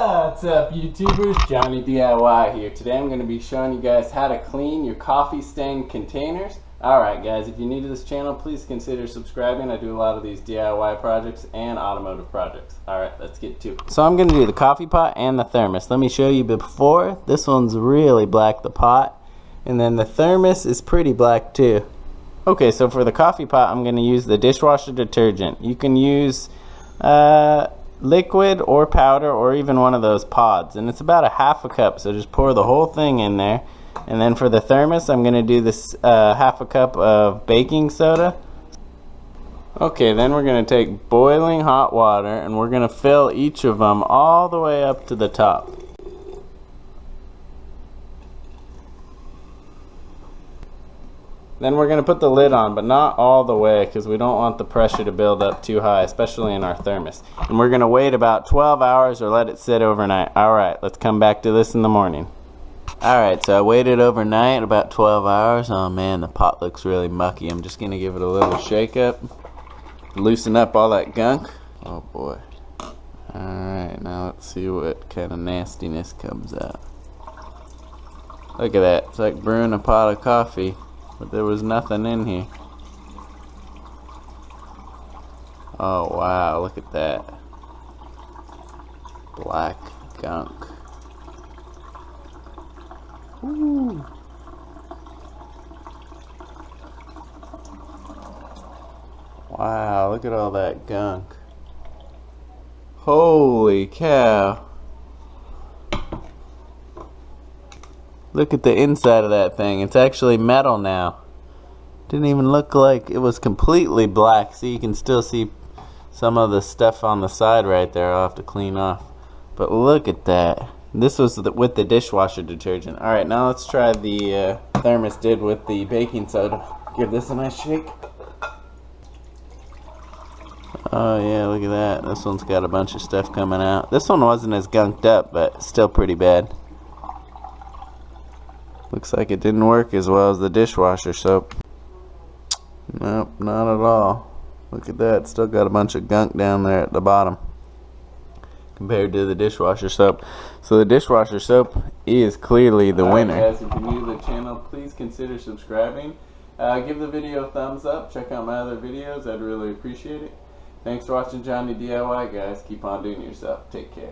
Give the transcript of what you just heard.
What's up, YouTubers? Johnny DIY here. Today I'm going to be showing you guys how to clean your coffee stain containers. Alright guys, if you're new to this channel, please consider subscribing. I do a lot of these DIY projects and automotive projects. Alright, let's get to it. So I'm going to do the coffee pot and the thermos. Let me show you before. This one's really black, the pot. And then the thermos is pretty black too. Okay, so for the coffee pot, I'm going to use the dishwasher detergent. You can use liquid or powder or even one of those pods, and it's about a half a cup, so just pour the whole thing in there. And then for the thermos, I'm going to do this half a cup of baking soda. Okay, then we're going to take boiling hot water and we're going to fill each of them all the way up to the top. Then we're going to put the lid on, but not all the way because we don't want the pressure to build up too high, especially in our thermos. And we're going to wait about 12 hours or let it sit overnight. Alright, let's come back to this in the morning. Alright, so I waited overnight, about 12 hours. Oh man, the pot looks really mucky. I'm just going to give it a little shake up. Loosen up all that gunk. Oh boy. Alright, now let's see what kind of nastiness comes out. Look at that. It's like brewing a pot of coffee. But there was nothing in here. Oh wow, look at that. Black gunk. Ooh. Wow, look at all that gunk. Holy cow. Look at the inside of that thing. It's actually metal now. Didn't even look like it was completely black. See, you can still see some of the stuff on the side right there. I'll have to clean off. But look at that. This was with the dishwasher detergent. Alright, now let's try the thermos did with the baking soda. Give this a nice shake. Oh yeah, look at that. This one's got a bunch of stuff coming out. This one wasn't as gunked up, but still pretty bad. Looks like it didn't work as well as the dishwasher soap. Nope, not at all. Look at that, still got a bunch of gunk down there at the bottom compared to the dishwasher soap. So the dishwasher soap is clearly the winner. Guys, if you're new to the channel, please consider subscribing. Give the video a thumbs up. Check out my other videos. I'd really appreciate it. Thanks for watching Johnny DIY, guys. Keep on doing yourself. Take care.